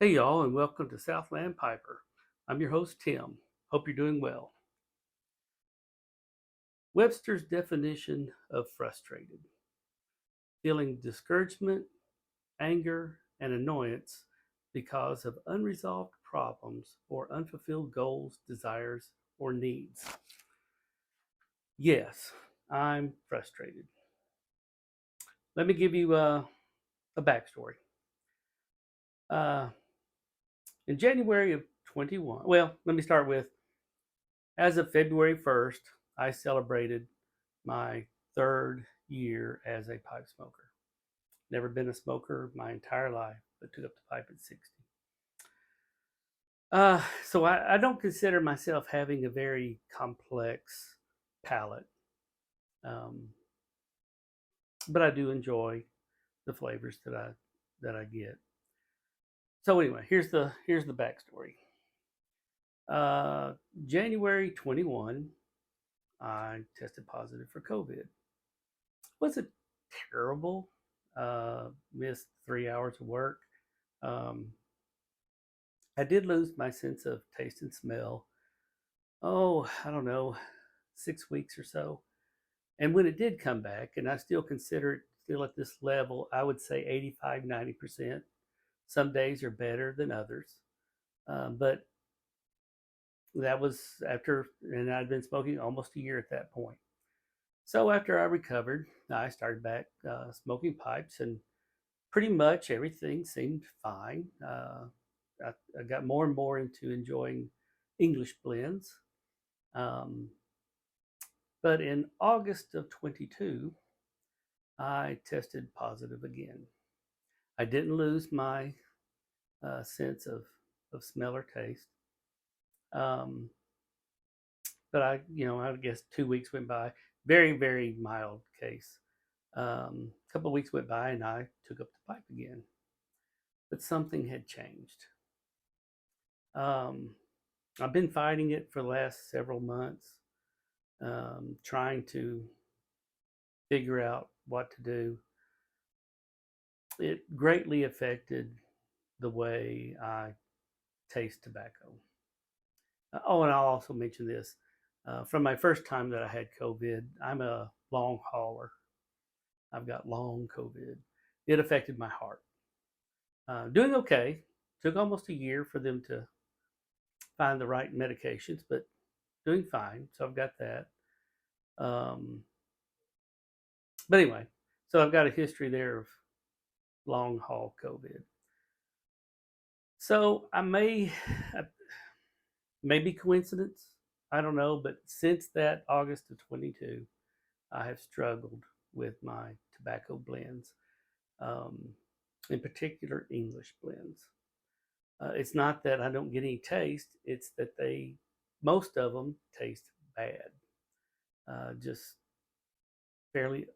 Hey y'all, and welcome to Southland Piper. I'm your host Tim. Hope you're doing well. Webster's definition of frustrated: feeling discouragement, anger, and annoyance because of unresolved problems or unfulfilled goals, desires, or needs. Yes, I'm frustrated. Let me give you a backstory. Uh, in January of 21, well, let me start with as of February 1st, I celebrated my third year as a pipe smoker. Never been a smoker my entire life, but took up the pipe at 60. So I don't consider myself having a very complex palate, um, but I do enjoy the flavors that I get. So anyway, here's the backstory. Uh, January 21, I tested positive for COVID. Wasn't terrible. Missed 3 hours of work. Um, I did lose my sense of taste and smell. Oh, I don't know, 6 weeks or so. And when it did come back, and I still consider it still at this level, I would say 85, 90%. Some days are better than others. But that was after, and I'd been smoking almost a year at that point. So after I recovered, I started back smoking pipes, and pretty much everything seemed fine. I got more and more into enjoying English blends. Um, but in August of 22, I tested positive again. I didn't lose my sense of smell or taste. Um, but I guess 2 weeks went by. Very, very mild case. A couple of weeks went by and I took up the pipe again. But something had changed. Um, I've been fighting it for the last several months, trying to figure out what to do. It greatly affected the way I taste tobacco. Oh, and I'll also mention this. From my first time that I had COVID, I'm a long hauler. I've got long COVID. It affected my heart. Doing okay. Took almost a year for them to find the right medications, but doing fine. So I've got that. Um, but anyway, so I've got a history there of long haul COVID. So maybe coincidence, I don't know, but since that August of 22, I have struggled with my tobacco blends, um, in particular English blends. It's not that I don't get any taste; it's that most of them taste bad, just fairly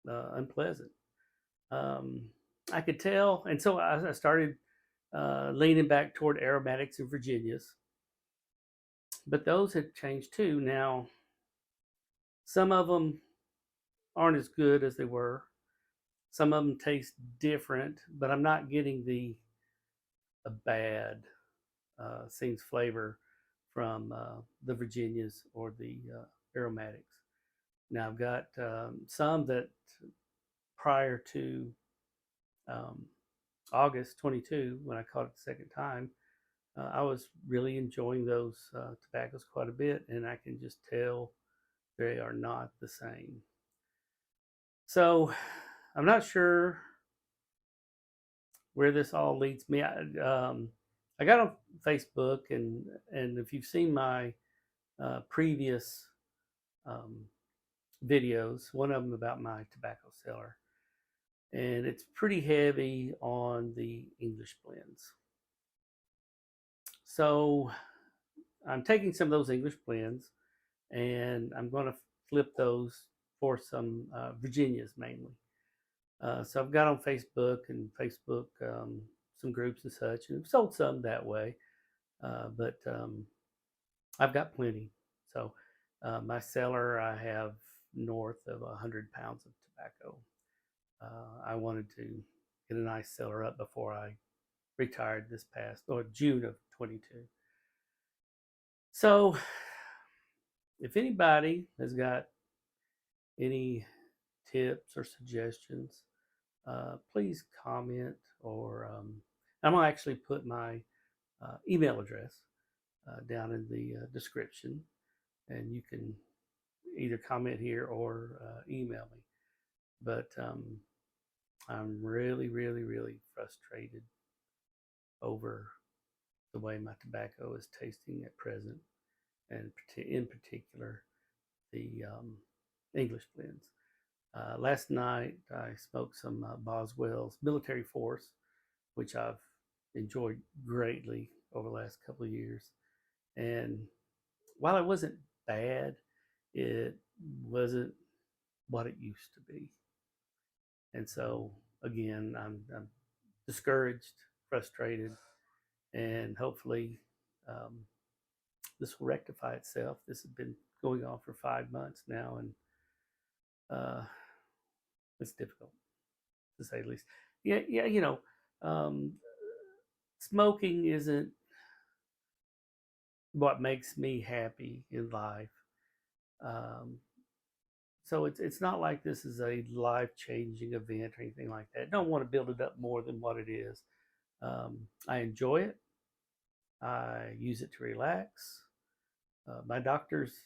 unpleasant. Um, I could tell, and so I started leaning back toward aromatics and Virginias, but those have changed too. Now, some of them aren't as good as they were. Some of them taste different, but I'm not getting the bad Sings flavor from the Virginias or the aromatics. Now I've got some that prior to um, August 22, when I caught it the second time, I was really enjoying those tobaccos quite a bit, and I can just tell they are not the same. So I'm not sure where this all leads me. I got on Facebook, and if you've seen my previous um, videos, one of them about my tobacco cellar, and it's pretty heavy on the English blends. So I'm taking some of those English blends, and I'm going to flip those for some Virginias mainly. So I've got on Facebook and Facebook some groups and such, and I've sold some that way. But I've got plenty. So my cellar, I have north of 100 pounds of tobacco. I wanted to get a nice cellar up before I retired this past or June of 22. So if anybody has got any tips or suggestions, please comment, or I'm gonna actually put my email address down in the description, and you can either comment here or email me. But I'm really, really, really frustrated over the way my tobacco is tasting at present, and in particular the English blends. Last night I smoked some Boswell's Military Force, which I've enjoyed greatly over the last couple of years. And while it wasn't bad, it wasn't what it used to be. And so, again, I'm discouraged, frustrated, and hopefully um, this will rectify itself. This has been going on for 5 months now, and uh, it's difficult to say the least. Yeah, yeah, um, smoking isn't what makes me happy in life. Um, so it's not like this is a life changing event or anything like that. I don't want to build it up more than what it is. I enjoy it. I use it to relax. My doctors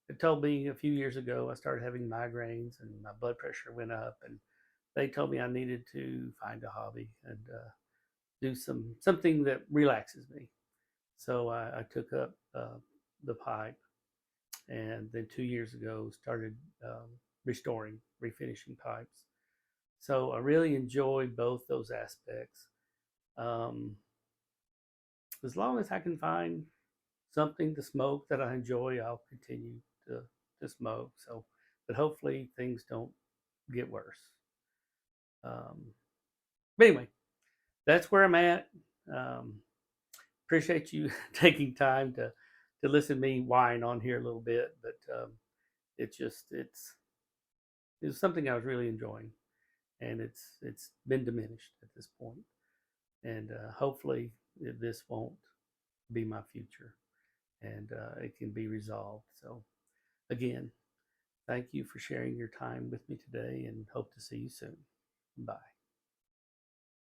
had told me a few years ago I started having migraines and my blood pressure went up, and they told me I needed to find a hobby and do something that relaxes me. So I took up the pipe, and then 2 years ago started restoring, refinishing pipes. So I really enjoy both those aspects. Um, as long as I can find something to smoke that I enjoy, I'll continue to to smoke. So, but hopefully things don't get worse. Um, but anyway, that's where I'm at. Um, appreciate you taking time to listen to me whine on here a little bit, but it's just it's something I was really enjoying, and it's been diminished at this point, and hopefully this won't be my future, and it can be resolved. So again, thank you for sharing your time with me today, and hope to see you soon. Bye.